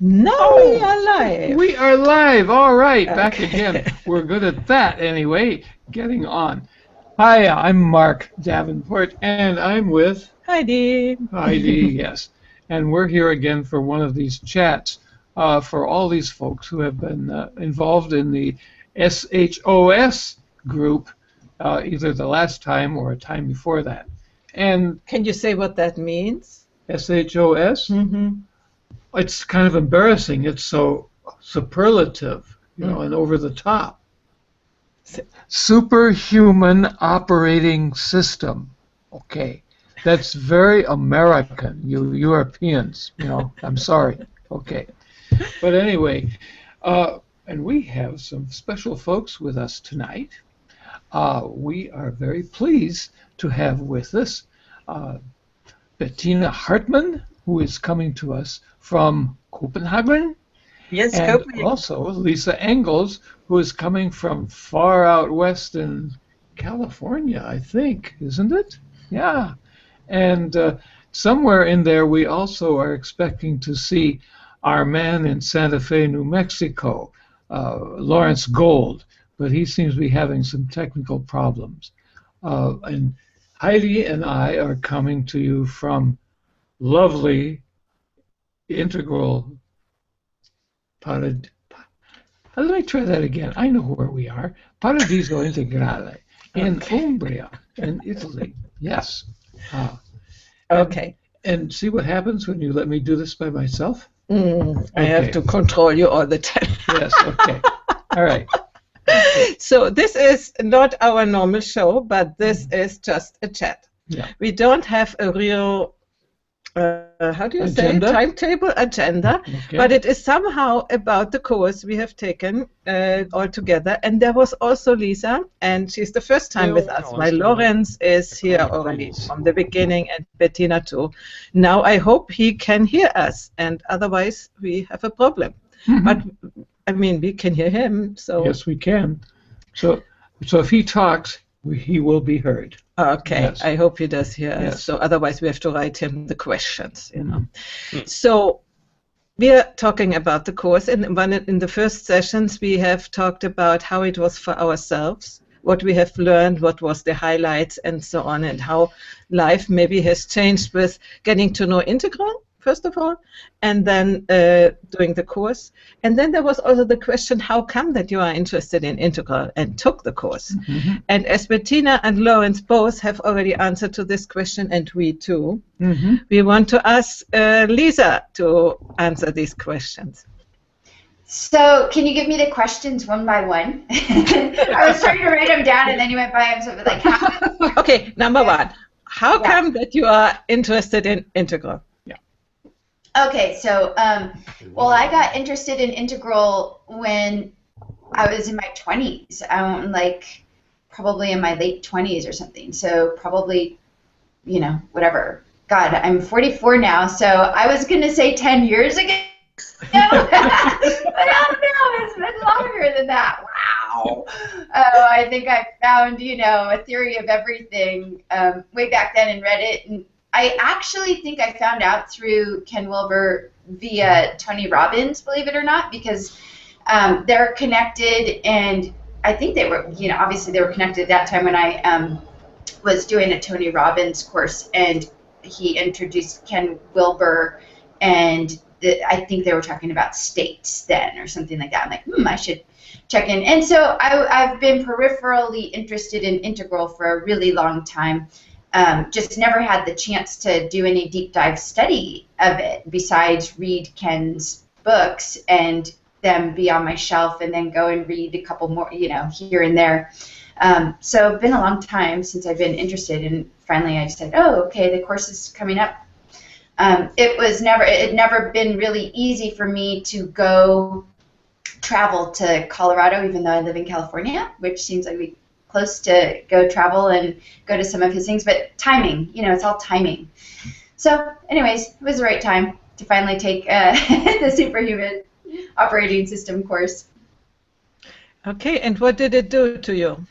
Now we are live. We are live. All right, back again. We're good at that anyway. Getting on. Hi, I'm Mark Davenport, and I'm with Heidi. Yes. And we're here again for one of these chats for all these folks who have been involved in the SHOS group either the last time or a time before that. And can you say what that means? SHOS? Mm-hmm. It's kind of embarrassing. It's so superlative, and over the top. Superhuman operating system. Okay. That's very American, you Europeans. I'm sorry. Okay. But anyway, and we have some special folks with us tonight. We are very pleased to have with us Bettina Hartmann, who is coming to us from Copenhagen. Yes, and Copenhagen. Also Lisa Engels, who is coming from far out west in California, I think, isn't it? Yeah. And somewhere in there we also are expecting to see our man in Santa Fe, New Mexico, Lawrence Gold, but he seems to be having some technical problems. And Heidi and I are coming to you from lovely integral let me try that again. I know where we are. Paradiso Integrale in Umbria, in Italy. Yes. Okay. And see what happens when you let me do this by myself? I have to control you all the time. Yes, okay. All right. So this is not our normal show, but this is just a chat. Yeah. We don't have a real how do you say timetable agenda, okay. But it is somehow about the course we have taken all together. And there was also Lisa, and she's the first time with us. While Lawrence is here already from the beginning, and Bettina too. Now I hope he can hear us, and otherwise we have a problem. Mm-hmm. But I mean, we can hear him. So yes, we can. So if he talks, he will be heard. Okay, yes. I hope he does hear us. Yes. So otherwise we have to write him the questions, Mm-hmm. So we are talking about the course, and in the first sessions we have talked about how it was for ourselves, what we have learned, what was the highlights, and so on, and how life maybe has changed with getting to know integral, first of all, and then doing the course. And then there was also the question, how come that you are interested in integral and took the course? Mm-hmm. And as Bettina and Lawrence both have already answered to this question, and we too, mm-hmm. we want to ask Lisa to answer these questions. So can you give me the questions one by one? I was trying to write them down, and then you went by them, so it was like, how? Okay, number one, how come that you are interested in integral? Okay, so, well, I got interested in integral when I was in my 20s. Like, probably in my late 20s or something. So, probably, whatever. God, I'm 44 now, so I was going to say 10 years ago. But oh no, it's been longer than that. Wow. I think I found, a theory of everything way back then and read it. And I actually think I found out through KEN WILBER via Tony Robbins, believe it or not, because they're connected, and I think they were, obviously they were connected at that time when I was doing a Tony Robbins course, and he introduced KEN WILBER, and I think they were talking about states then or something like that. I'm like, I should check in. And so I've been peripherally interested in integral for a really long time. Just never had the chance to do any deep dive study of it besides read Ken's books and them be on my shelf and then go and read a couple more, here and there. So it's been a long time since I've been interested, and finally I just said, oh, okay, the course is coming up. It had never been really easy for me to go travel to Colorado, even though I live in California, which seems like we close to go travel and go to some of his things, but timing, it's all timing. So anyways, it was the right time to finally take the Superhuman Operating System course. Okay, and what did it do to you?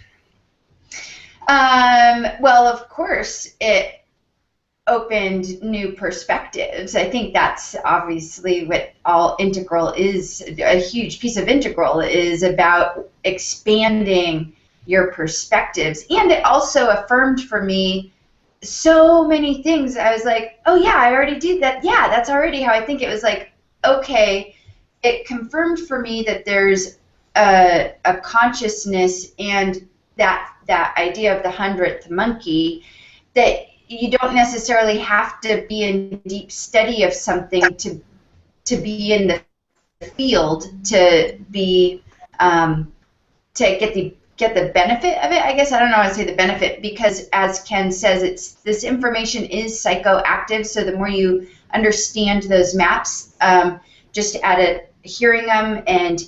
Well, of course, it opened new perspectives. I think that's obviously what all integral is. A huge piece of integral is about expanding your perspectives. And it also affirmed for me so many things. I was like, oh yeah, I already did that. Yeah, that's already how I think. It was like, okay, it confirmed for me that there's a consciousness and that idea of the 100th monkey, that you don't necessarily have to be in deep study of something to be in the field, to be to get the benefit of it. I guess I don't know how to say the benefit, because as Ken says, this information is psychoactive. So the more you understand those maps, just hearing them and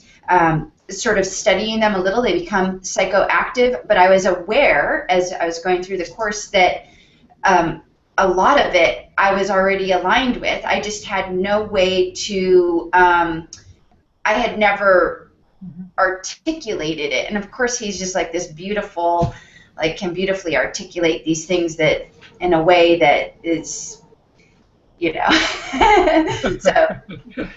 sort of studying them a little, they become psychoactive. But I was aware as I was going through the course that a lot of it I was already aligned with. I just had no way to, I had never articulated it. And of course he's just like this beautiful, like can beautifully articulate these things that in a way that is, you know. So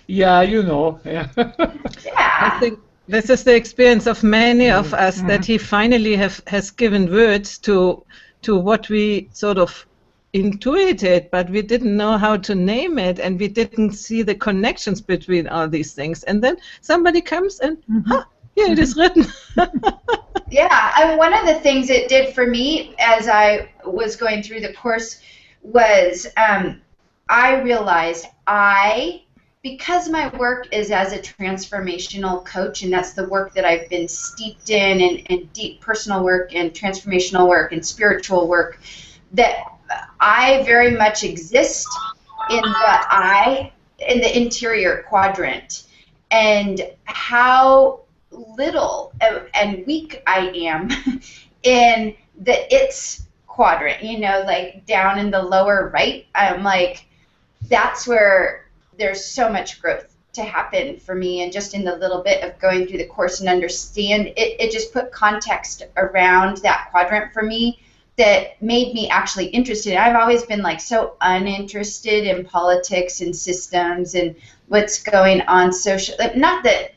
yeah, you know. Yeah. I think this is the experience of many of us, that he finally has given words to what we sort of intuited, but we didn't know how to name it, and we didn't see the connections between all these things. And then somebody comes and, here it is written. Yeah, and one of the things it did for me as I was going through the course was I realized because my work is as a transformational coach, and that's the work that I've been steeped in deep personal work and transformational work and spiritual work, that I very much exist in the interior quadrant, and how little and weak I am in the its quadrant, you know, like down in the lower right. I'm like, that's where there's so much growth to happen for me, and just in the little bit of going through the course and understand it just put context around that quadrant for me that made me actually interested. I've always been like so uninterested in politics and systems and what's going on social. Not that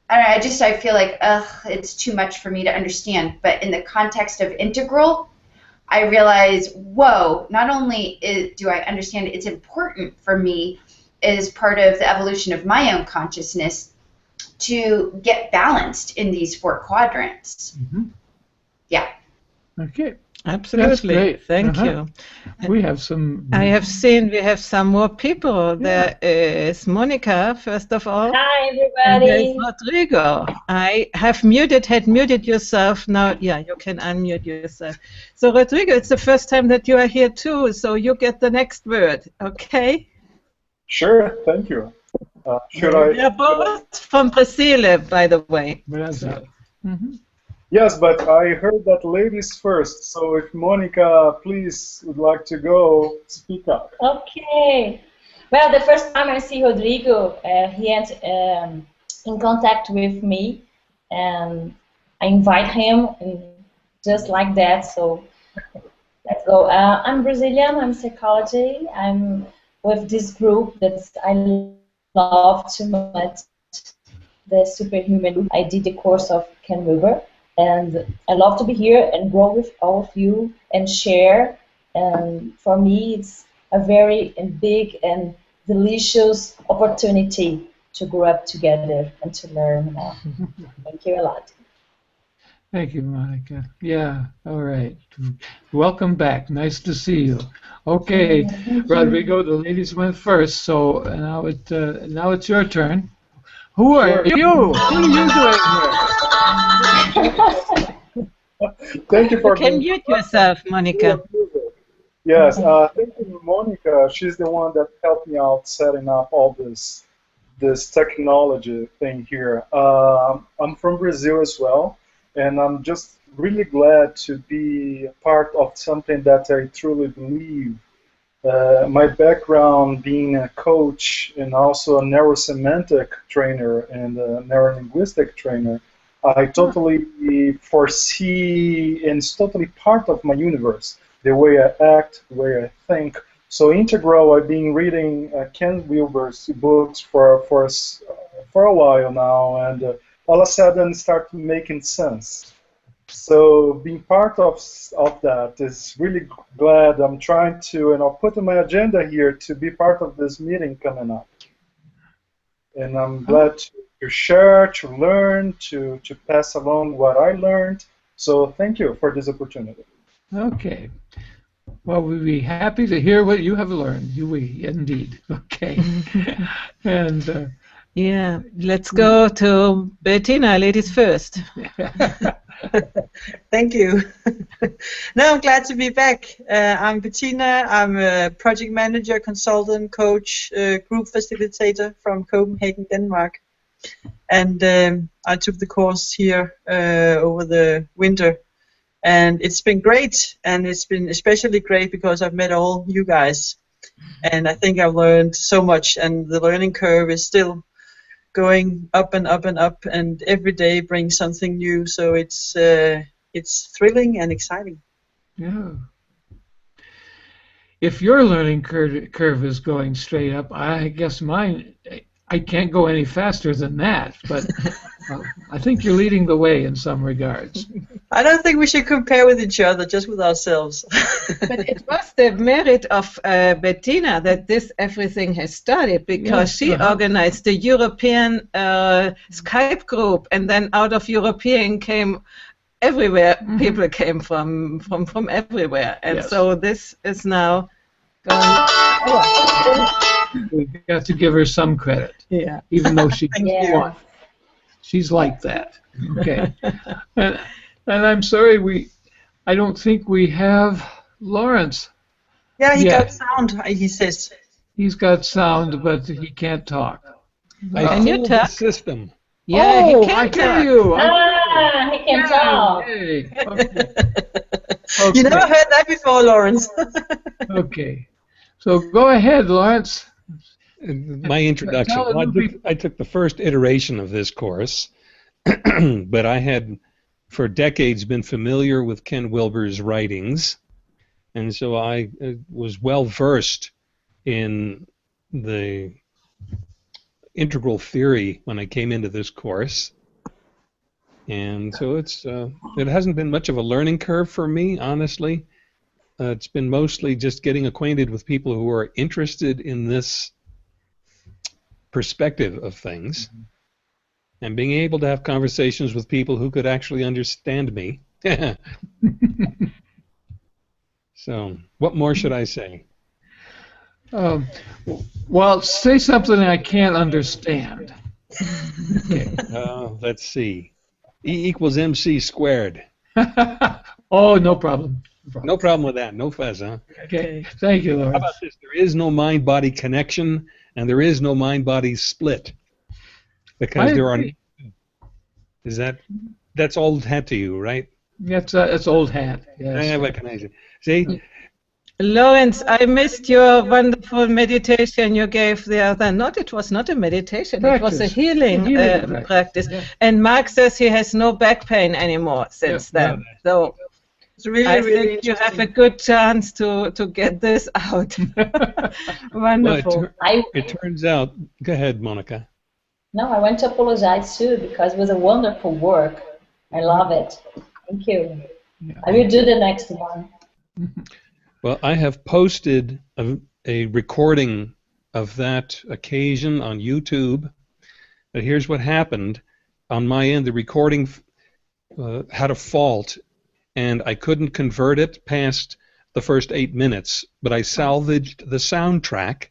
I feel like it's too much for me to understand. But in the context of integral, I realize, whoa! Not only do I understand it's important for me as part of the evolution of my own consciousness to get balanced in these four quadrants. Yeah. Okay. Absolutely. Thank you. We have some. I have seen we have some more people. There is Monica, first of all. Hi, everybody. And there is Rodrigo. I have had muted yourself. Now, yeah, you can unmute yourself. So, Rodrigo, it's the first time that you are here too, so you get the next word, okay? Sure, thank you. Should We are both from preceded, by the way. Yes, but I heard that ladies first, so if Monica, please, would like to go, speak up. Okay. Well, the first time I see Rodrigo, he had in contact with me, and I invite him, and just like that, so let's go. I'm Brazilian, I'm psychology, I'm with this group that I love too much, the Superhuman. I did the course of KEN WILBER. And I love to be here and grow with all of you and share. And for me, it's a very big and delicious opportunity to grow up together and to learn more. Thank you a lot. Thank you, Monica. Yeah, all right. Welcome back. Nice to see you. Okay, Rodrigo, the ladies went first, so now it's your turn. Who are you? What are you doing here? Thank you for. You can mute yourself, Monica. Yes, thank you, Monica. She's the one that helped me out setting up all this technology thing here. I'm from Brazil as well, and I'm just really glad to be part of something that I truly believe. My background being a coach and also a neurosemantic trainer and a neurolinguistic trainer, I totally foresee, and it's totally part of my universe, the way I act, the way I think, So integral, I've been reading Ken Wilber's books for a while now, and all of a sudden start making sense. So being part of that is really glad. I'm trying to, and I'll put in my agenda here to be part of this meeting coming up. And I'm glad to share, to learn, to pass along what I learned. So thank you for this opportunity. Okay. Well, we'd be happy to hear what you have learned. We indeed. Okay. And yeah, let's go to Bettina, ladies first. Thank you. No, I'm glad to be back. I'm Bettina. I'm a project manager, consultant, coach, group facilitator from Copenhagen, Denmark. And I took the course here over the winter. And it's been great, and it's been especially great because I've met all you guys. And I think I've learned so much, and the learning curve is still going up and up and up, and every day brings something new. So it's thrilling and exciting. yeah. If your learning curve is going straight up, I guess mine, I can't go any faster than that. But I think you're leading the way in some regards. I don't think we should compare with each other, just with ourselves. But it was the merit of Bettina that this everything has started, because Yes, she organized the European Skype group, and then out of European came everywhere. People came from everywhere, and Yes. so this is now going. We've got to give her some credit, Yeah. even though she Thank didn't you. want. She's like that. Okay. And I'm sorry, I don't think we have Lawrence. Yeah, he Yeah. got sound, he says. He's got sound, but he can't talk. Can you fooled talk? the system. Yeah, oh, he can I hear talk. you. He can talk. Yay. Okay. You never heard that before, Lawrence. Okay. So go ahead, Lawrence. My introduction. Tell Well, the I took the first iteration of this course, but I had for decades been familiar with Ken Wilber's writings, and so I was well versed in the integral theory when I came into this course. And so it hasn't been much of a learning curve for me, honestly. It's been mostly just getting acquainted with people who are interested in this perspective of things, and being able to have conversations with people who could actually understand me. So, what more should I say? Well, say something I can't understand. Okay. Let's see. E equals MC squared. Oh, no problem. No problem with that. No fuss, huh? Okay. Thank you, How Lawrence. about this? There is no mind-body connection, and there is no mind-body split, because there are. agree. That's old hat to you, right? That's old hat. Yes. I recognize it. See, Lawrence, I missed your wonderful meditation you gave the other. It was not a meditation. It was a Practice. healing, practice. Yeah. And Mark says he has no back pain anymore since then. So It's really, I really think you have a interesting. good chance to get this out. Wonderful. it turns out. Go ahead, Monica. No, I want to apologize too, because it was a wonderful work. I love it. Thank you. Yeah. I will do the next one. Well, I have posted a recording of that occasion on YouTube. But here's what happened. On my end, the recording had a fault, and I couldn't convert it past the first 8 minutes. But I salvaged the soundtrack,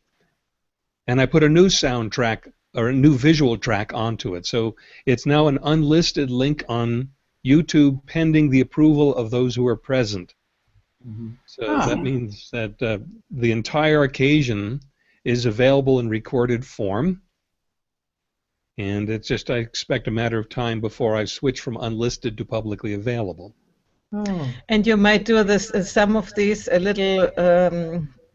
and I put a new soundtrack or a new visual track onto it. So it's now an unlisted link on YouTube, pending the approval of those who are present. So that means that the entire occasion is available in recorded form, and it's just, I expect, a matter of time before I switch from unlisted to publicly available. Oh. And you might do this, some of these a little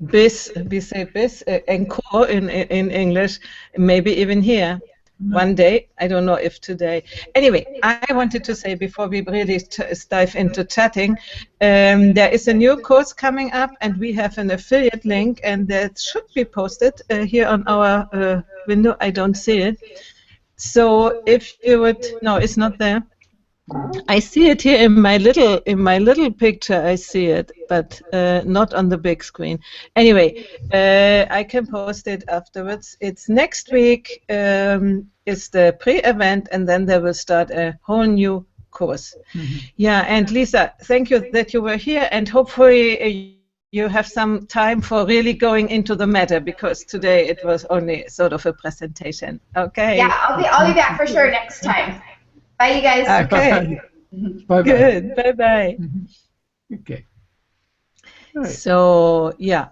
bis, we say bis, encore in English, maybe even here. one day. I don't know if today. Anyway, I wanted to say before we really dive into chatting, there is a new course coming up, and we have an affiliate link, and that should be posted here on our window. I don't see it. So if you would, no, it's not there. I see it here in my little picture. I see it, but not on the big screen. Anyway, I can post it afterwards. It's next week. It's the pre-event, and then they will start a whole new course. Yeah, and Lisa, thank you that you were here, and hopefully you have some time for really going into the matter, because today it was only sort of a presentation. Okay. Yeah, I'll be back for sure next time. Bye, you guys. Okay. Bye-bye. Good. Bye-bye. Okay. Right. So, yeah.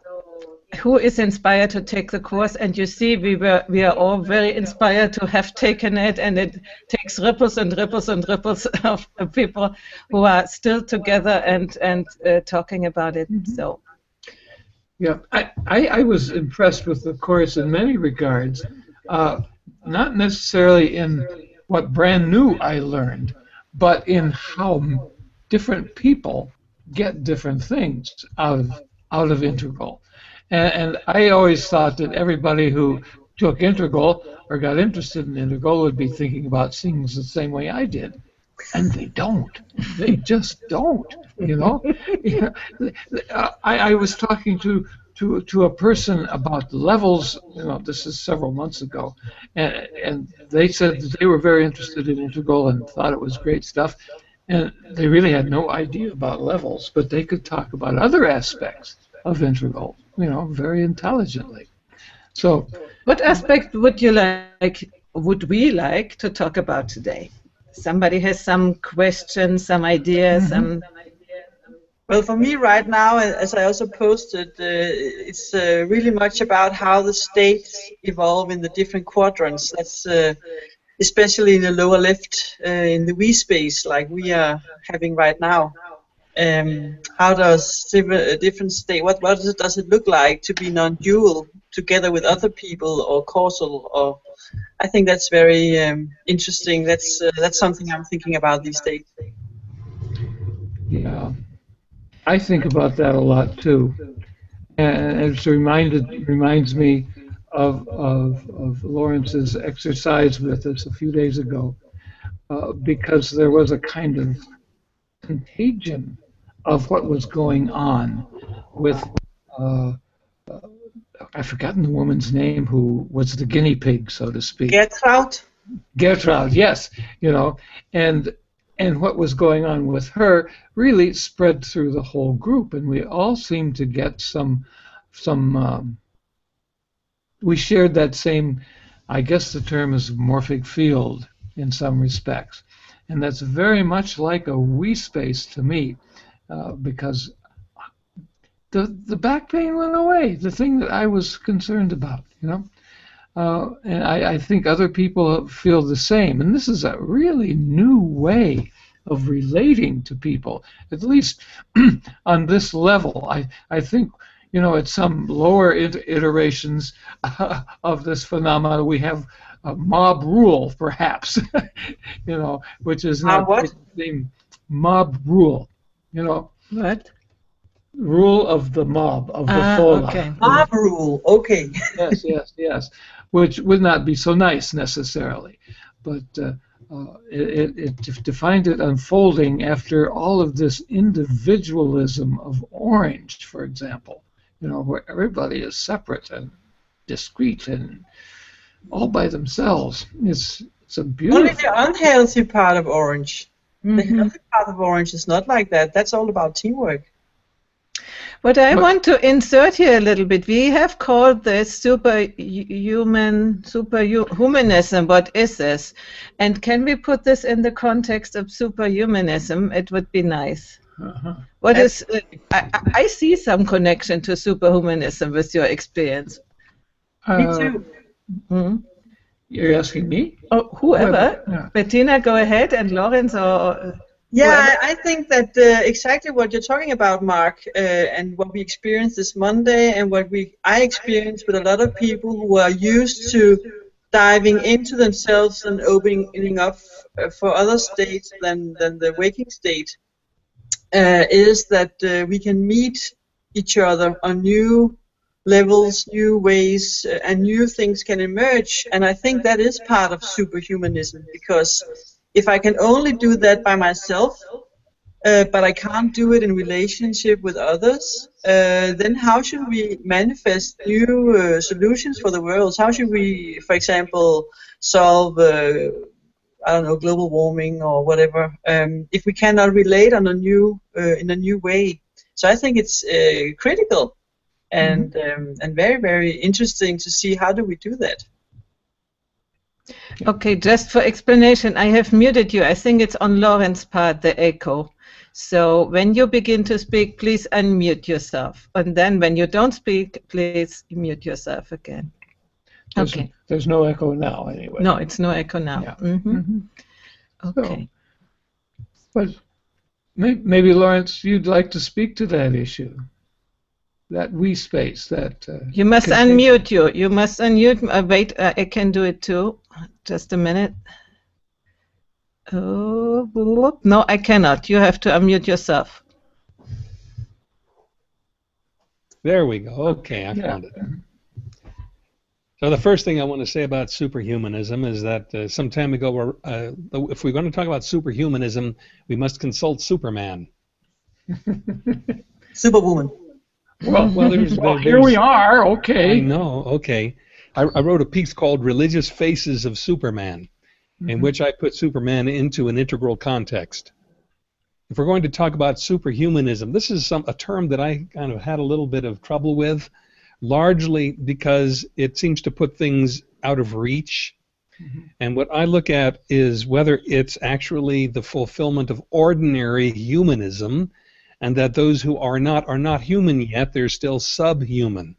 Who is inspired to take the course? And you see, we are all very inspired to have taken it, and it takes ripples and ripples and ripples of people who are still together and talking about it. So. Yeah, I was impressed with the course in many regards, not necessarily in what brand new I learned, but in how different people get different things out of integral. And I always thought that everybody who took integral or got interested in integral would be thinking about things the same way I did. And they don't. They just don't, you know. I was talking to a person about levels, you know, this is several months ago, and they said that they were very interested in integral and thought it was great stuff, and they really had no idea about levels, but they could talk about other aspects of integral, you know, very intelligently. So, what aspect would we like to talk about today? Somebody has some questions, some ideas, some. Well, for me right now, as I also posted, it's really much about how the states evolve in the different quadrants. That's especially in the lower left, in the we space, like we are having right now. How does different state? What does it look like to be non-dual together with other people, or causal? Or I think that's very interesting. That's something I'm thinking about these days. Yeah. I think about that a lot too, and it reminds me of Lawrence's exercise with us a few days ago, because there was a kind of contagion of what was going on with I've forgotten the woman's name who was the guinea pig, so to speak. Gertrude, yes, you know, and what was going on with her really spread through the whole group, and we all seemed to get we shared that same, I guess the term is morphic field in some respects, and that's very much like a we space to me, because the back pain went away, the thing that I was concerned about, you know. And I think other people feel the same. And this is a really new way of relating to people, at least on this level. I think, you know, at some lower iterations of this phenomenon, we have a mob rule, perhaps, you know, which is not the same mob rule, you know. What? Rule of the mob, of the fola. Okay. Mob rule, okay. Yes. Which would not be so nice necessarily, but to find it unfolding after all of this individualism of Orange, for example, you know, where everybody is separate and discrete and all by themselves. It's a beautiful. Only the unhealthy part of Orange. The healthy part of Orange is not like that. That's all about teamwork. What I want to insert here a little bit, we have called this superhumanism. What is this? And can we put this in the context of superhumanism? It would be nice. What is? I see some connection to superhumanism with your experience. Me too. You're asking me? Oh, whoever. Yeah. Bettina, go ahead, and Lawrence or. Yeah, I think that exactly what you're talking about, Mark, and what we experienced this Monday, and what I experienced with a lot of people who are used to diving into themselves and opening up for other states than the waking state, is that we can meet each other on new levels, new ways, and new things can emerge. And I think that is part of superhumanism, because if I can only do that by myself, but I can't do it in relationship with others, then how should we manifest new solutions for the world? How should we, for example, solve I don't know, global warming or whatever, if we cannot relate on a new in a new way? So I think it's critical and very, very interesting to see how do we do that. Okay, just for explanation, I have muted you. I think it's on Lauren's part, the echo. So when you begin to speak, please unmute yourself. And then when you don't speak, please mute yourself again. Okay. There's no echo now, anyway. No, it's no echo now. Yeah. Okay. So, but maybe, Lawrence, you'd like to speak to that issue, that we space, that... you must unmute you. You must unmute. Wait, I can do it too. Just a minute. Oh, no, I cannot. You have to unmute yourself. There we go. Okay, I found it. So the first thing I want to say about superhumanism is that some time ago, if we're going to talk about superhumanism, we must consult Superman. Superwoman. Well, here we are. Okay. I know. Okay. I wrote a piece called "Religious Faces of Superman," in which I put Superman into an integral context. If we're going to talk about superhumanism, this is a term that I kind of had a little bit of trouble with, largely because it seems to put things out of reach. And what I look at is whether it's actually the fulfillment of ordinary humanism, and that those who are not human yet, they're still subhuman.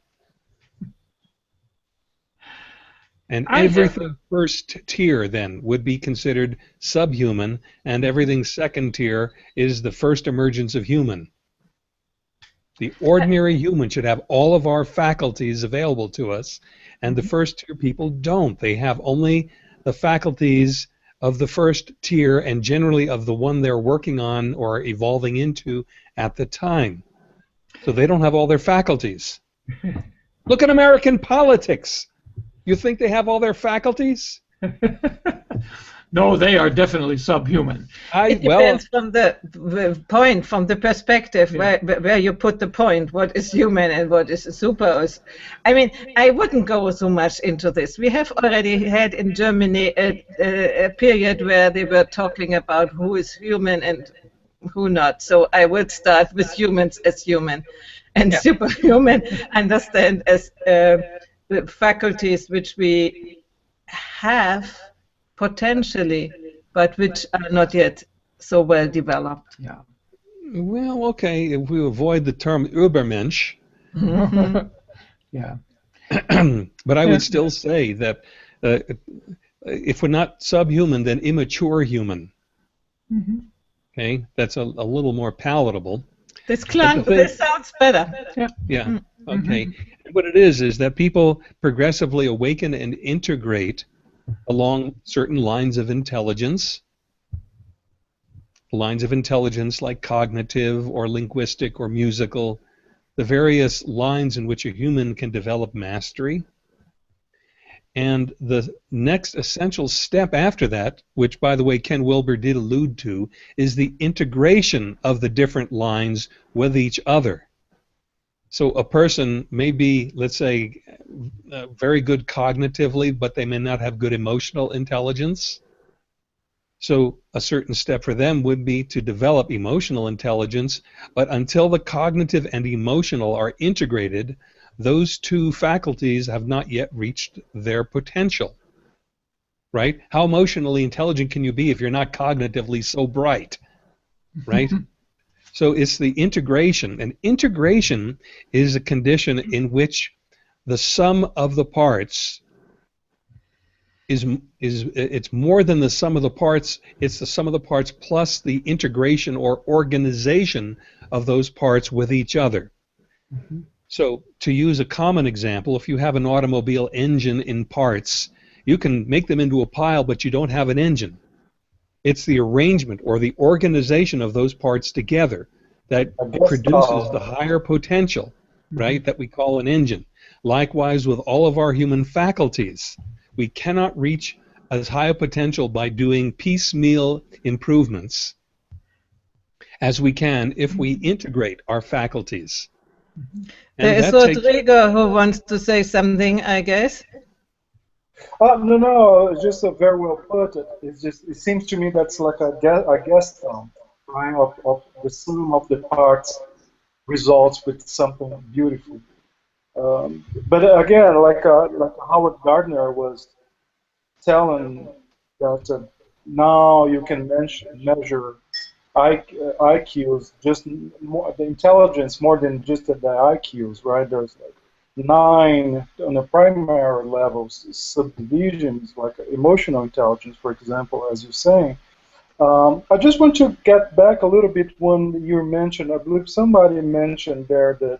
And everything first tier then would be considered subhuman, and everything second tier is the first emergence of human. The ordinary human should have all of our faculties available to us, and the first tier people don't. They have only the faculties of the first tier, and generally of the one they're working on or evolving into at the time. So they don't have all their faculties. Look at American politics. You think they have all their faculties? No, they are definitely subhuman. It depends from the point, from the perspective, where you put the point, what is human and what is super. I mean, I wouldn't go so much into this. We have already had in Germany a period where they were talking about who is human and who not. So I would start with humans as human, and superhuman understand as the faculties which we have potentially, but which are not yet so well developed. Yeah. Well, okay, if we avoid the term Übermensch. Yeah. But I would still say that if we're not subhuman, then immature human. Okay, that's a little more palatable. This sounds better. Yeah. Okay. What it is that people progressively awaken and integrate along certain lines of intelligence like cognitive or linguistic or musical, the various lines in which a human can develop mastery. And the next essential step after that, which, by the way, Ken Wilber did allude to, is the integration of the different lines with each other. So a person may be, let's say, very good cognitively, but they may not have good emotional intelligence. So a certain step for them would be to develop emotional intelligence, but until the cognitive and emotional are integrated, those two faculties have not yet reached their potential. Right? How emotionally intelligent can you be if you're not cognitively so bright? Right? So it's the integration, and integration is a condition in which the sum of the parts it's more than the sum of the parts. It's the sum of the parts plus the integration or organization of those parts with each other. So to use a common example, if you have an automobile engine in parts, You can make them into a pile, but you don't have an engine. It's the arrangement or the organization of those parts together that produces the higher potential, right, that we call an engine. Likewise with all of our human faculties. We cannot reach as high a potential by doing piecemeal improvements as we can if we integrate our faculties. There is Rodrigo who wants to say something, I guess. No, it's just very well put. It seems to me that's like a guest film, right? Of the sum of the parts results with something beautiful. But again, like Howard Gardner was telling that now you can measure IQs, just more, the intelligence more than just the IQs, right? There's like 9 on the primary levels, subdivisions like emotional intelligence, for example, as you're saying. I just want to get back a little bit when you mentioned, I believe somebody mentioned there the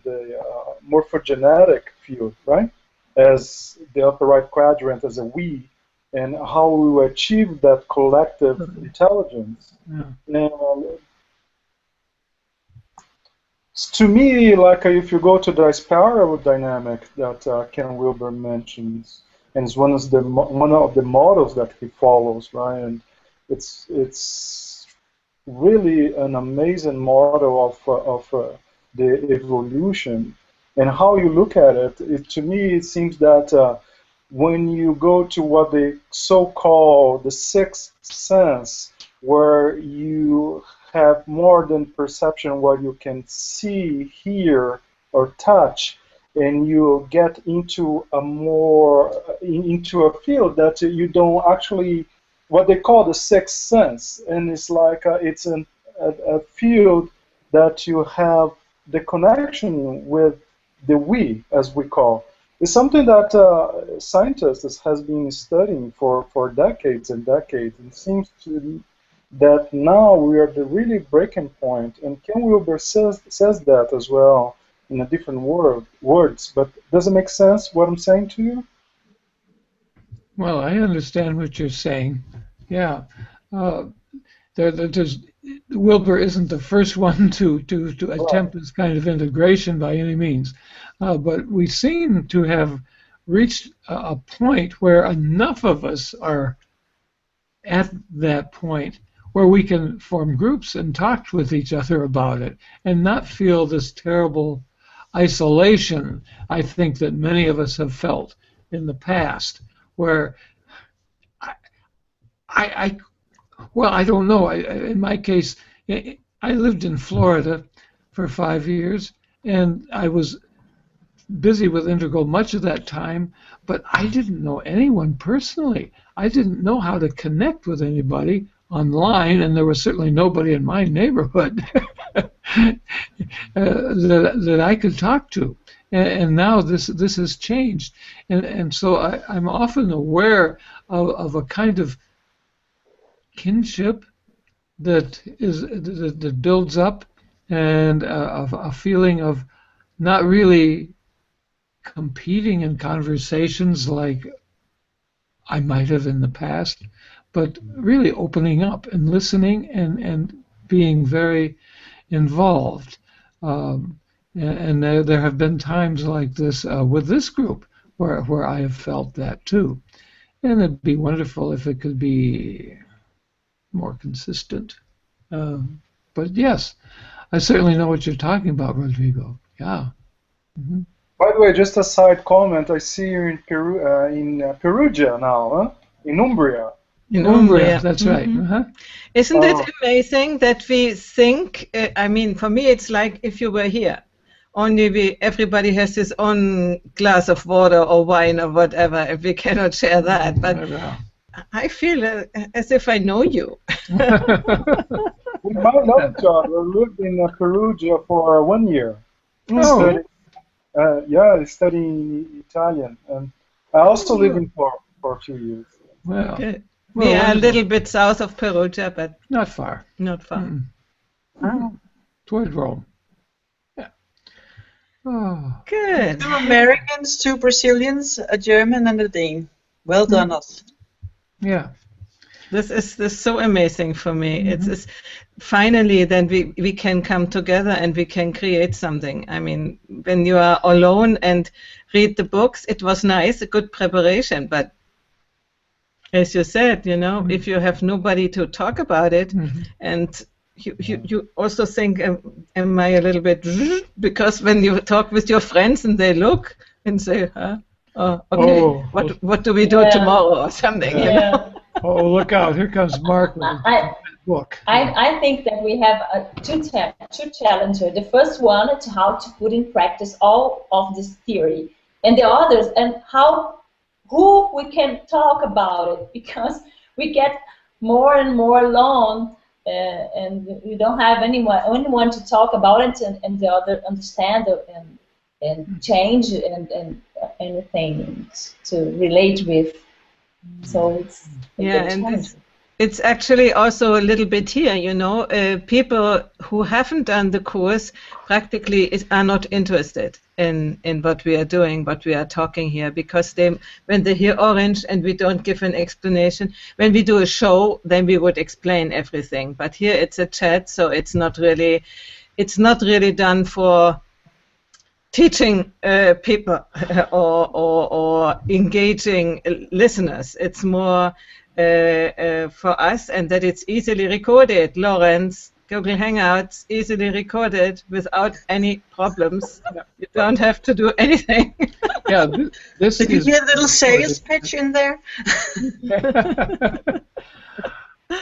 morphogenetic field, right? As the upper right quadrant as a we, and how we achieve that collective intelligence. Yeah. And to me, like if you go to the spiral dynamic that Ken Wilber mentions, and it's one of the models that he follows, right? And it's really an amazing model of the evolution, and how you look at it. To me, it seems that when you go to what they so-called the sixth sense, where you have more than perception, what you can see, hear, or touch, and you get into a field that you don't actually, what they call the sixth sense, and it's like it's a field that you have the connection with the we, as we call. It's something that scientists has been studying for decades and decades. It seems to that now we are at the really breaking point, and Ken Wilber says that as well in a different words. But does it make sense what I'm saying to you? Well, I understand what you're saying. Yeah, Wilber isn't the first one to attempt this kind of integration by any means, but we seem to have reached a point where enough of us are at that point where we can form groups and talk with each other about it and not feel this terrible isolation I think that many of us have felt in the past, where I don't know. In my case, I lived in Florida for 5 years, and I was busy with Integral much of that time, but I didn't know anyone personally. I didn't know how to connect with anybody online, and there was certainly nobody in my neighborhood that I could talk to. And now this has changed, and so I'm often aware of a kind of kinship that builds up, and a feeling of not really competing in conversations like I might have in the past, but really opening up and listening and being very involved. And there have been times like this with this group where I have felt that too. And it'd be wonderful if it could be more consistent. But yes, I certainly know what you're talking about, Rodrigo. Yeah. Mm-hmm. By the way, just a side comment. I see you in Perugia now, huh? In Umbria. In Umbria, that's right. Mm-hmm. Uh-huh. Isn't it amazing that we think? I mean, for me, it's like if you were here. Only everybody has his own glass of water or wine or whatever, if we cannot share that. But I feel as if I know you. We might know each other. We lived in Perugia for 1 year. Oh. I study Italian, and I also live in for a few years. Well, good. We are a little bit south of Perugia, but not far. Not far. Mm-hmm. Oh. Toward Rome. Yeah. Oh. Good. 2 Americans, 2 Brazilians, a German, and a Dane. Well done, us. Yeah. This is so amazing for me. It's finally then we can come together and we can create something. I mean, when you are alone and read the books, it was nice, a good preparation, but as you said, you know, if you have nobody to talk about it, and you also think, am I a little bit, because when you talk with your friends and they look and say, huh? Oh, okay, what do we do tomorrow or something? Yeah. You know? Oh, look out! Here comes Mark with a book. I think that we have two challenges. The first one is how to put in practice all of this theory, and the others, and who we can talk about it, because we get more and more alone, and we don't have anyone to talk about it, and the other understand and change and anything to relate with. So it's and it's actually also a little bit here, you know, people who haven't done the course practically are not interested in what we are doing, what we are talking here, because when they hear Orange and we don't give an explanation, when we do a show, then we would explain everything. But here it's a chat, so it's not really done for teaching people or engaging listeners. It's more for us, and that it's easily recorded. Lawrence, Google Hangouts, easily recorded without any problems. You don't have to do anything. Yeah, this Did you hear a little sales pitch in there?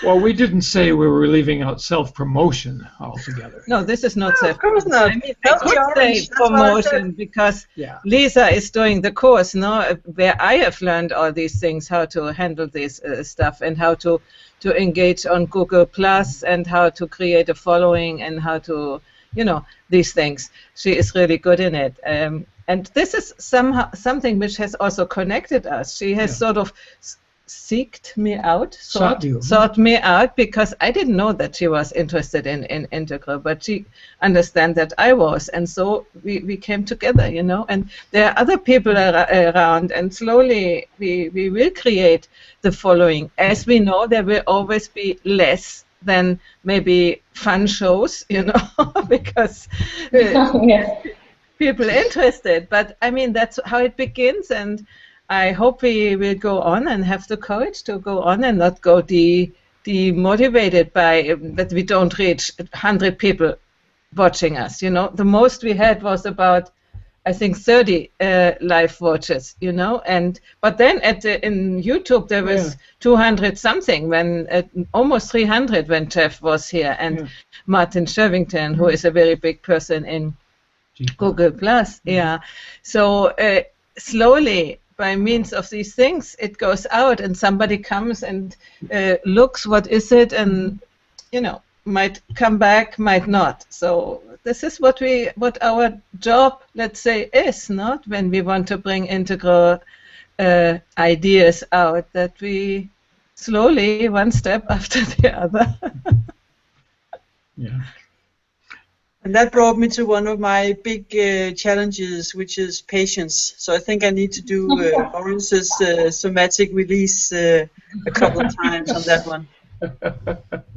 Well, we didn't say we were leaving out self-promotion altogether. No, this is not self-promotion. Of course not. I mean, I could say promotion because Lisa is doing the course, no, where I have learned all these things, how to handle this stuff and how to engage on Google Plus and how to create a following and how to, you know, these things. She is really good in it. And this is something which has also connected us. She has sort of sought me out because I didn't know that she was interested in integral, but she understands that I was, and so we came together, you know, and there are other people around, and slowly we will create the following. As we know, there will always be less than maybe fun shows, you know, because people interested, but I mean, that's how it begins, and I hope we will go on and have the courage to go on and not go demotivated by that we don't reach 100 people watching us. You know, the most we had was about, I think, 30 live watches. You know, but then in YouTube there was 200 something when almost 300 when Jeff was here, and Martin Shervington, who is a very big person in Google Plus. Yeah, so slowly, by means of these things, it goes out and somebody comes and looks what is it, and you know, might come back, might not. So this is what our job, let's say, is, not when we want to bring integral ideas out, that we slowly, one step after the other. Yeah. And that brought me to one of my big challenges, which is patience. So I think I need to do Lawrence's somatic release a couple of times on that one.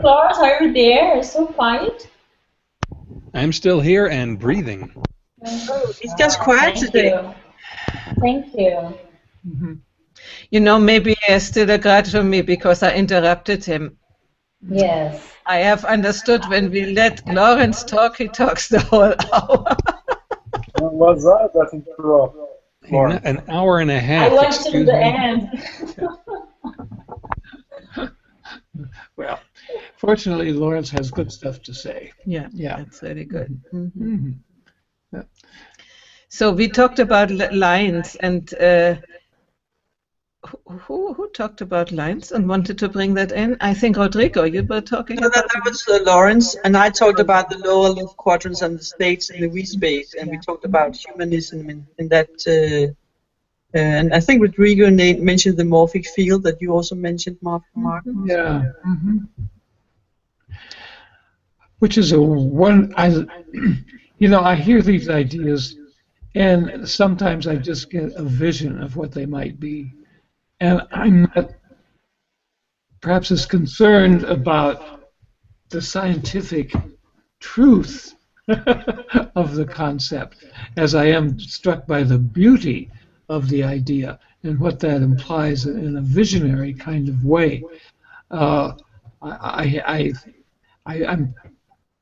Lawrence, are you there? It's so quiet. I'm still here and breathing. Oh, he's just quiet today. Thank you. Mm-hmm. You know, maybe he has still a grudge on me because I interrupted him. Yes. I have understood when we let Lawrence talk, he talks the whole hour. What's that? That's interrupt. An hour and a half. I want to the end. Well, fortunately, Lawrence has good stuff to say. Yeah, that's really good. Mm-hmm. Mm-hmm. Yeah. So we talked about lines, and who talked about lines and wanted to bring that in? I think Rodrigo, you were talking about that was Lawrence, and I talked about the lower left quadrants and the states in the V space, and we talked about humanism in that. And I think Rodrigo mentioned the morphic field that you also mentioned, Mark. Yeah. Mm-hmm. Which is I hear these ideas, and sometimes I just get a vision of what they might be. And I'm not perhaps as concerned about the scientific truth of the concept as I am struck by the beauty of the idea and what that implies in a visionary kind of way. I'm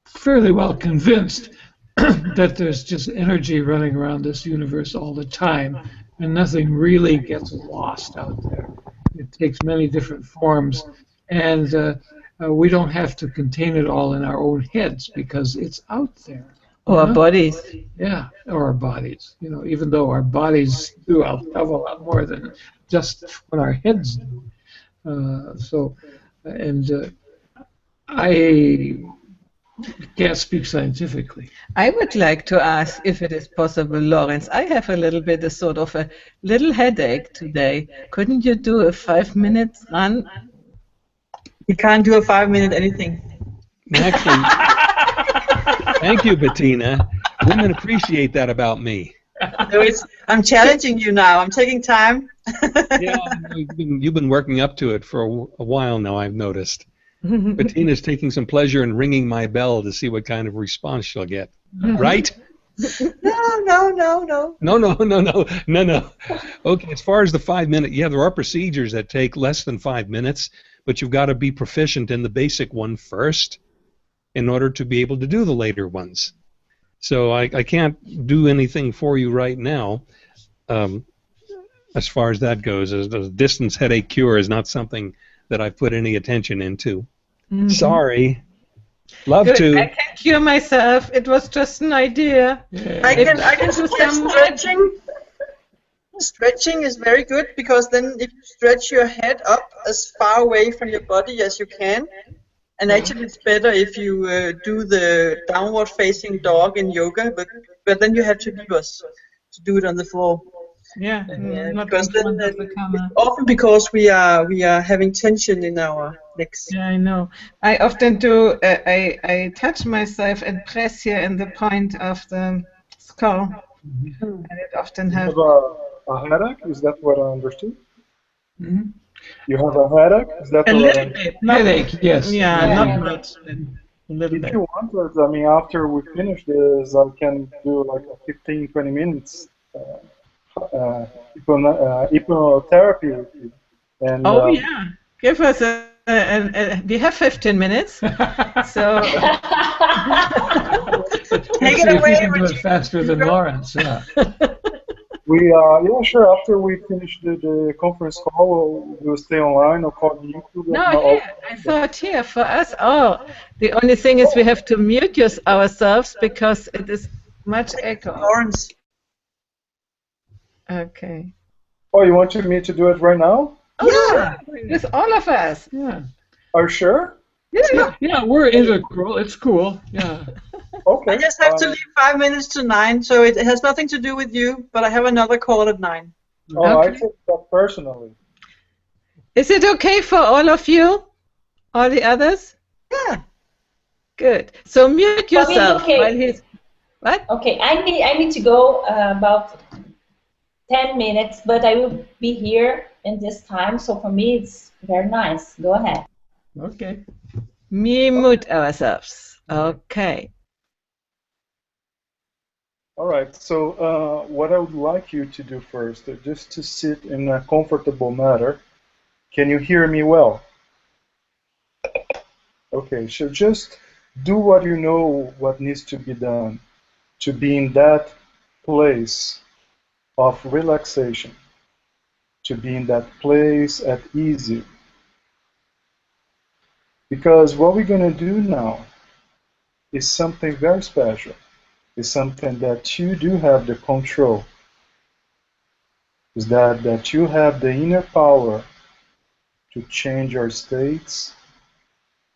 fairly well convinced that there's just energy running around this universe all the time, and nothing really gets lost out there. It takes many different forms, and we don't have to contain it all in our own heads because it's out there. Or our bodies. Yeah, or our bodies. You know, even though our bodies do a hell of a lot more than just what our heads do. I can't speak scientifically. I would like to ask if it is possible, Lawrence. I have a little bit of sort of a little headache today. Couldn't you do a 5-minute run? You can't do a 5-minute anything. Actually, thank you, Bettina. Women appreciate that about me. No, I'm challenging you now. I'm taking time. Yeah, you've been working up to it for a while now, I've noticed. Bettina's taking some pleasure in ringing my bell to see what kind of response she'll get. Right? No. Okay, as far as the 5-minute, yeah, there are procedures that take less than 5 minutes, but you've got to be proficient in the basic one first in order to be able to do the later ones. So I can't do anything for you right now as far as that goes. The distance headache cure is not something that I've put any attention into. Mm-hmm. Sorry. Love Good. to. I can cure myself. It was just an idea. Yeah. I can do some stretching. Stretching is very good because then if you stretch your head up as far away from your body as you can, and actually it's better if you do the downward facing dog in yoga, but then you have to leave us to do it on the floor. Yeah, not because then often because we are having tension in our legs. Yeah, I know. I often do. I touch myself and press here in the point of the skull, and it often happens. You have a headache? Is that what I understood? Mm-hmm. You have a headache? Is that a little bit? Headache, yes. Yeah, not much. A little bit. If you want, I mean, after we finish this, I can do like a 15-20 minutes. Hypnotherapy with you. And, yeah, give us we have 15 minutes, so take it away. We can do it faster than Lawrence. Yeah. Yeah, sure. After we finish the conference call, we'll stay online or call YouTube. No, here. I thought here for us. Oh, the only thing is we have to mute ourselves because it is much echo. Lawrence. Okay. Oh, you want me to do it right now? Oh, yeah, with all of us. Yeah. Are you sure? Yeah, we're integral. It's cool. Yeah. Okay. I just have to leave 5 minutes to 9, so it has nothing to do with you, but I have another call at 9. Oh, okay. I take that personally. Is it okay for all of you? All the others? Yeah. Good. So mute yourself okay. while he's... What? Okay, I need to go about 10 minutes, but I will be here in this time, so for me it's very nice. Go ahead. Okay. Mute ourselves. Okay. All right, so what I would like you to do first, just to sit in a comfortable manner. Can you hear me well? Okay, so just do what you know what needs to be done to be in that place of relaxation, to be in that place at ease. Because what we're going to do now is something very special. It's something that you do have the control. Is that you have the inner power to change your states,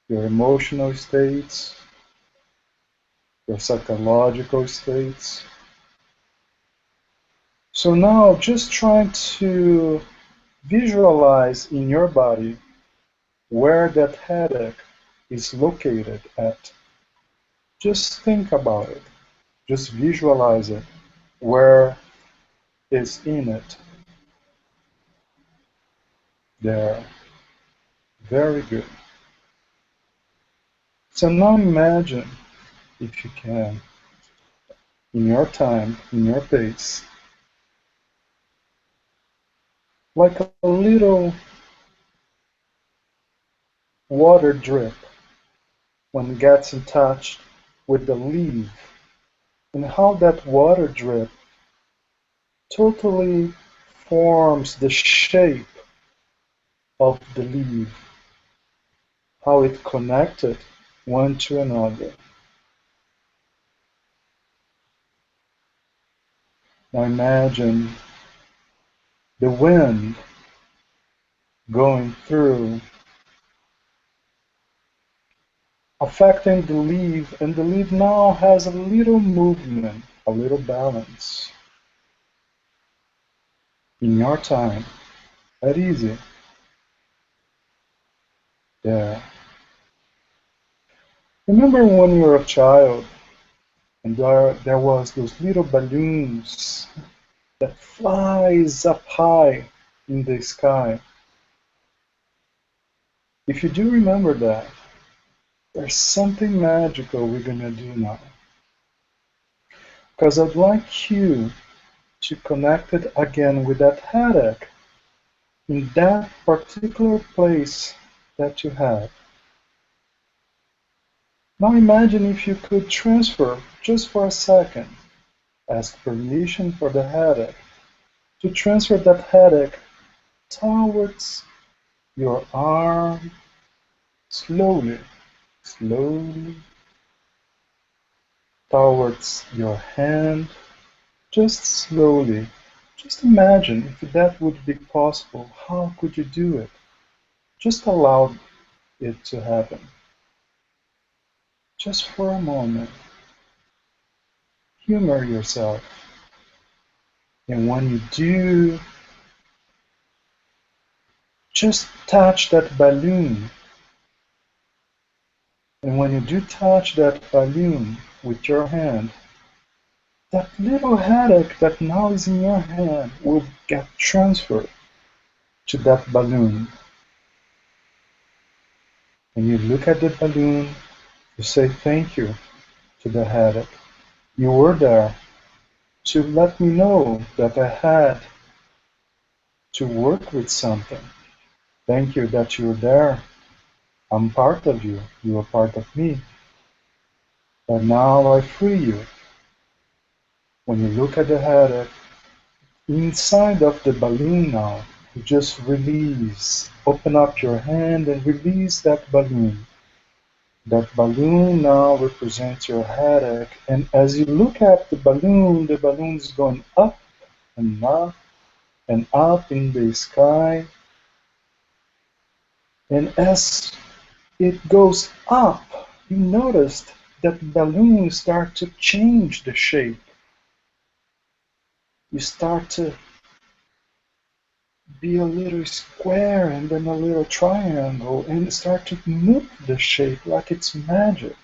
your emotional states, your psychological states. So now just try to visualize in your body where that headache is located at. Just think about it. Just visualize it, where is in it. There. Very good. So now imagine, if you can, in your time, in your pace, like a little water drip when it gets in touch with the leaf, and how that water drip totally forms the shape of the leaf, how it connected one to another. Now imagine the wind going through, affecting the leaf, and the leaf now has a little movement, a little balance. In your time, that easy. There. Remember when you were a child and there was those little balloons that flies up high in the sky? If you do remember that, there's something magical we're gonna do now. Because I'd like you to connect it again with that headache in that particular place that you had. Now imagine if you could transfer, just for a second, ask permission for the headache, to transfer that headache towards your arm, slowly, slowly, towards your hand, just slowly. Just imagine if that would be possible, how could you do it? Just allow it to happen. Just for a moment. Humor yourself. And when you do, just touch that balloon. And when you do touch that balloon with your hand, that little headache that now is in your hand will get transferred to that balloon. And you look at the balloon, you say thank you to the headache. You were there to let me know that I had to work with something. Thank you that you're there. I'm part of you. You are part of me. But now I free you. When you look at the headache, inside of the balloon now, you just release. Open up your hand and release that balloon. That balloon now represents your headache. And as you look at the balloon is going up and up and up in the sky. And as it goes up, you noticed that the balloon starts to change the shape. You start to be a little square and then a little triangle and start to move the shape like it's magic.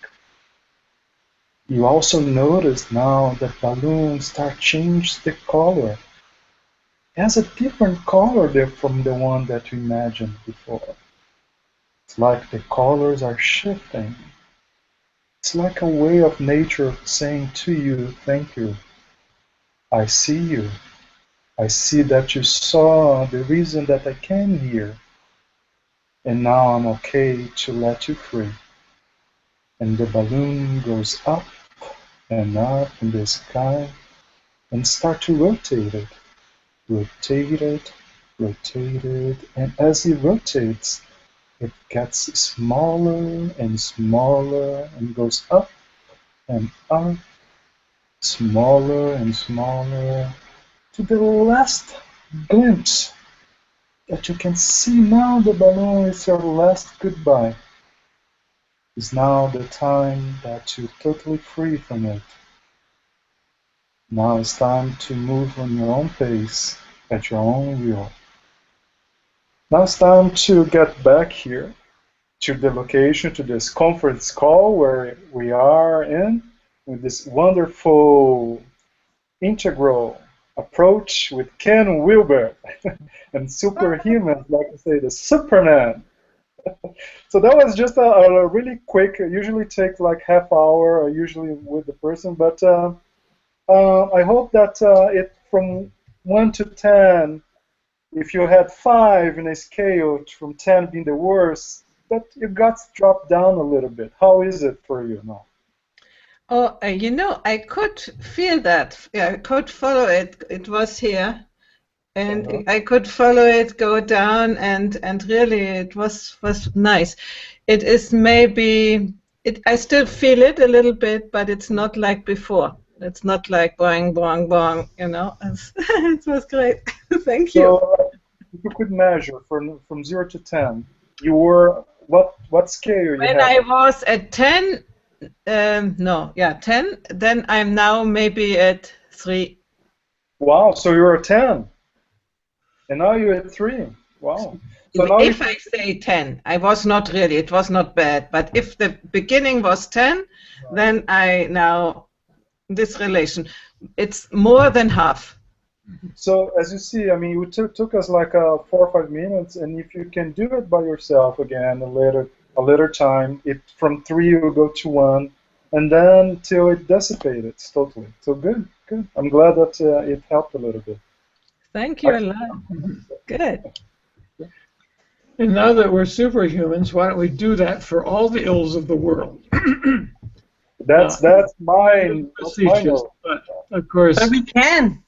You also notice now that balloons start change the color. It has a different color there from the one that you imagined before. It's like the colors are shifting. It's like a way of nature saying to you, thank you. I see you. I see that you saw the reason that I came here. And now I'm okay to let you free. And the balloon goes up and up in the sky and start to rotate it. Rotate it, rotate it. And as it rotates, it gets smaller and smaller and goes up and up, smaller and smaller, to the last glimpse that you can see now the balloon is your last goodbye. It's now the time that you're totally free from it. Now it's time to move on your own pace, at your own will. Now it's time to get back here to the location, to this conference call where we are in, with this wonderful integral approach with KEN WILBER and Superhuman, like I say, the Superman. So that was just a really quick, usually takes like half hour, usually with the person, but I hope that it from 1 to 10, if you had 5 in a scale, from 10 being the worst, that your guts dropped down a little bit. How is it for you now? Oh, you know, I could feel that. Yeah, I could follow it. It was here. And I could follow it go down, and really it was nice. It is maybe, I still feel it a little bit, but it's not like before. It's not like boing, boing, boing, you know. It was great. Thank you. So if you could measure from 0 to 10, you were, what scale you When I was at 10, 10, then I'm now maybe at 3. Wow, so you're at 10. And now you're at 3. Wow. So now if I say 10, I was not really, it was not bad. But if the beginning was 10, then I now, this relation, it's more than half. So as you see, I mean, it took us like 4 or 5 minutes, and if you can do it by yourself again a later time, it from 3 will go to 1, and then till it dissipated totally. So good. I'm glad that it helped a little bit. Thank you a lot. Good. And now that we're superhumans, why don't we do that for all the ills of the world? That's mine. But of course. But we can.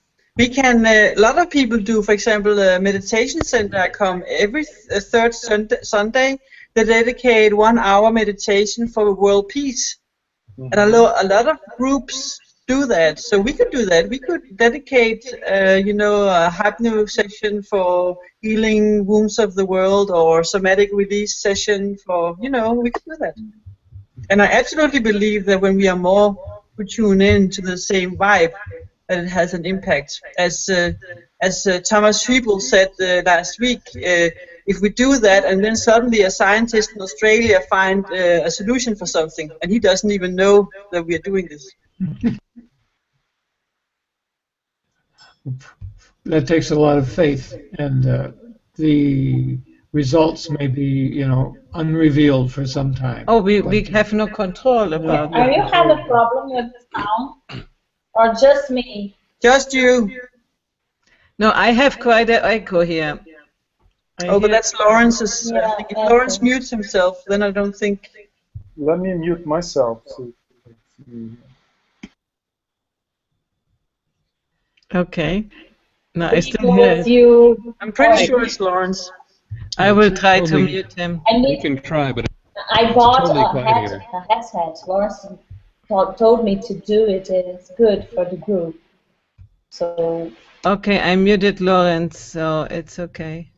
A lot of people do. For example, the meditation center I come every third Sunday. They dedicate 1 hour meditation for world peace, and a lot of groups do that. So we could do that. We could dedicate, a hypno session for healing wounds of the world, or somatic release session for, we could do that. And I absolutely believe that when we are more, we tune in to the same vibe, that it has an impact. As Thomas Hübel said last week, if we do that and then suddenly a scientist in Australia find a solution for something, and he doesn't even know that we are doing this. That takes a lot of faith, and the results may be, unrevealed for some time. Oh, we have no control about Are you having a problem with the sound, or just me? Just you. No, I have quite an echo here. But that's Lawrence's. Yeah, if Lawrence mutes himself, then I don't think. Let me mute myself. Okay. No, I still hear it. I'm pretty sure it's Lawrence. I will try to mute him. You can try, but I bought totally a quiet here. headset. Lawrence told me to do it. It's good for the group. So. Okay, I muted Lawrence, so it's okay.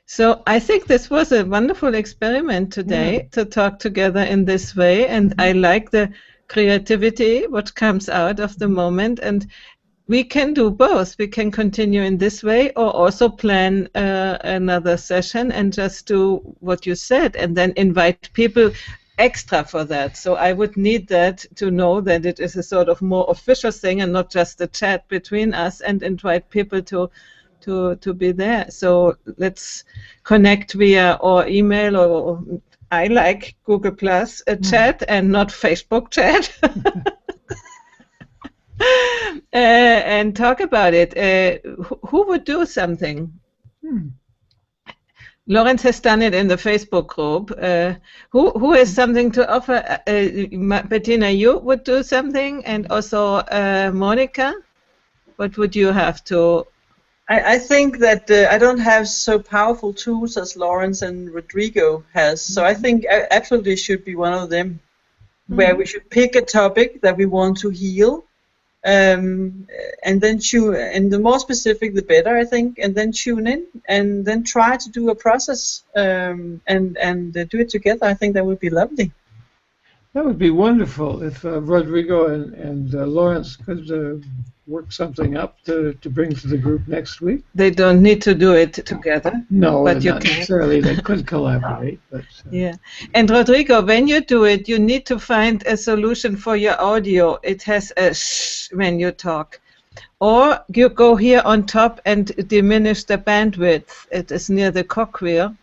So I think this was a wonderful experiment today to talk together in this way, and I like the creativity, what comes out of the moment, and we can do both. We can continue in this way, or also plan another session and just do what you said, and then invite people extra for that. So I would need that to know that it is a sort of more official thing and not just a chat between us, and invite people to be there. So let's connect via or email, or I like Google Plus chat and not Facebook chat. And talk about it. Who would do something? Lawrence has done it in the Facebook group. Who has something to offer? Bettina, you would do something, and also Monica. What would you have to? I think that I don't have so powerful tools as Lawrence and Rodrigo has, so I think I absolutely should be one of them, where we should pick a topic that we want to heal, and then and the more specific the better, I think, and then tune in and then try to do a process and do it together. I think that would be lovely. That would be wonderful if Rodrigo and Lawrence could work something up to bring to the group next week. They don't need to do it together. No, but not necessarily. They could collaborate. But, yeah. And Rodrigo, when you do it, you need to find a solution for your audio. It has a shh when you talk. or you go here on top and diminish the bandwidth. It is near the coccygeal.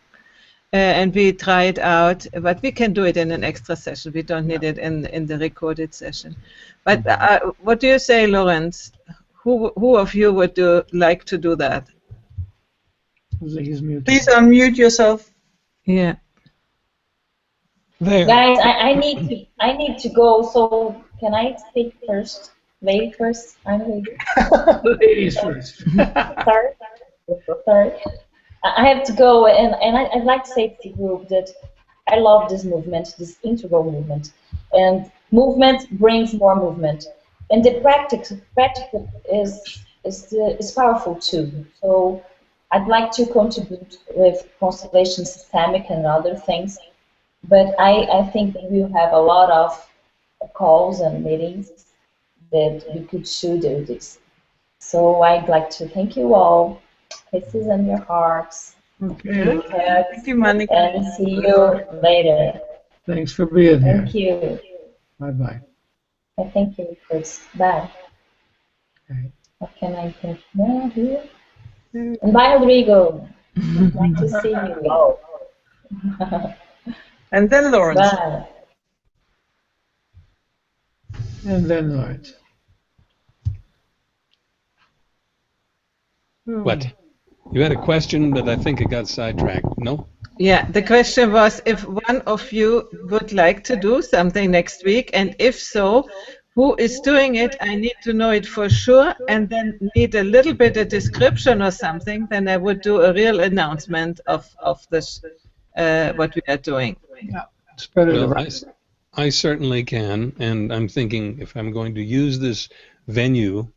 And we try it out, but we can do it in an extra session. We don't need it in the recorded session. But what do you say, Lawrence? Who of you would like to do that? Please unmute yourself. Yeah. There. Guys, I need to go. So can I speak first? Lady first. I'm lady. Ladies first. Sorry. I have to go, and I'd like to say to the group that I love this movement, this integral movement. And movement brings more movement. And the practice is powerful too. So I'd like to contribute with constellation systemic and other things. But I think that we'll have a lot of calls and meetings that we could do this. So I'd like to thank you all. Kisses on your hearts. Okay. Thank you, Monica. And see you later. Thanks for being here. Thank you. Bye-bye. I thank you first. Bye. Okay. What can I think now here? And bye, Rodrigo. Nice to see you. And then Lawrence. Bye. And then Lawrence. What? You had a question, but I think it got sidetracked. No? Yeah, the question was if one of you would like to do something next week, and if so, who is doing it? I need to know it for sure, and then need a little bit of description or something. Then I would do a real announcement of this, what we are doing. Yeah, it's better Well, to I certainly can, and I'm thinking if I'm going to use this venue,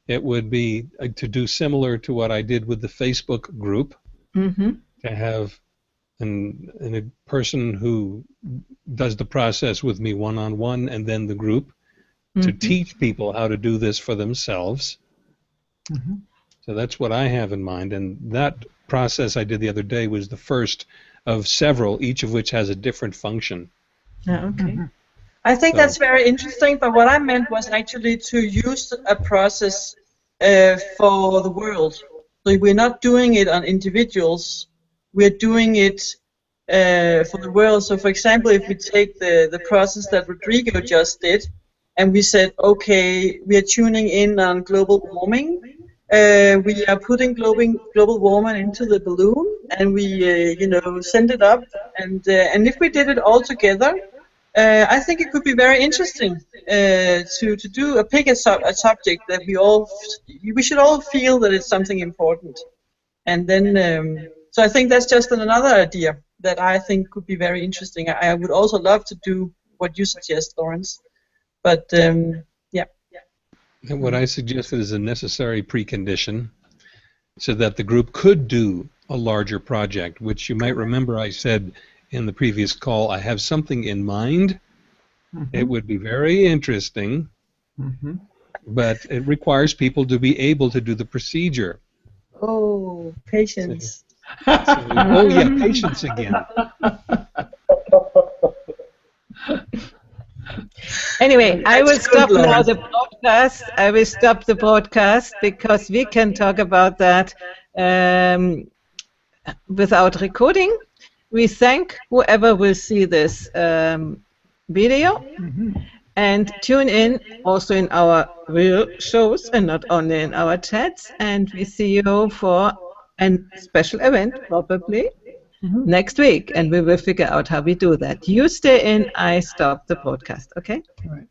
it would be to do similar to what I did with the Facebook group, to have a person who does the process with me one-on-one, and then the group, to teach people how to do this for themselves. So that's what I have in mind, and that process I did the other day was the first of several, each of which has a different function. Okay. I think that's very interesting, but what I meant was actually to use a process for the world. So we're not doing it on individuals, we're doing it for the world. So for example, if we take the process that Rodrigo just did, and we said, okay, we are tuning in on global warming, we are putting global warming into the balloon, and we send it up, and if we did it all together, I think it could be very interesting to pick a subject that we should all feel that it's something important, and then so I think that's just another idea that I think could be very interesting. I would also love to do what you suggest, Lawrence, but yeah. And what I suggested is a necessary precondition so that the group could do a larger project, which you might remember I said in the previous call, I have something in mind. It would be very interesting, but it requires people to be able to do the procedure. Oh, patience. Oh yeah, patience again. Anyway, I will stop now the broadcast. I will stop the broadcast because we can talk about that without recording. We thank whoever will see this video and tune in also in our real shows and not only in our chats. And we see you for a special event probably next week, and we will figure out how we do that. You stay in, I stop the broadcast, okay? All right.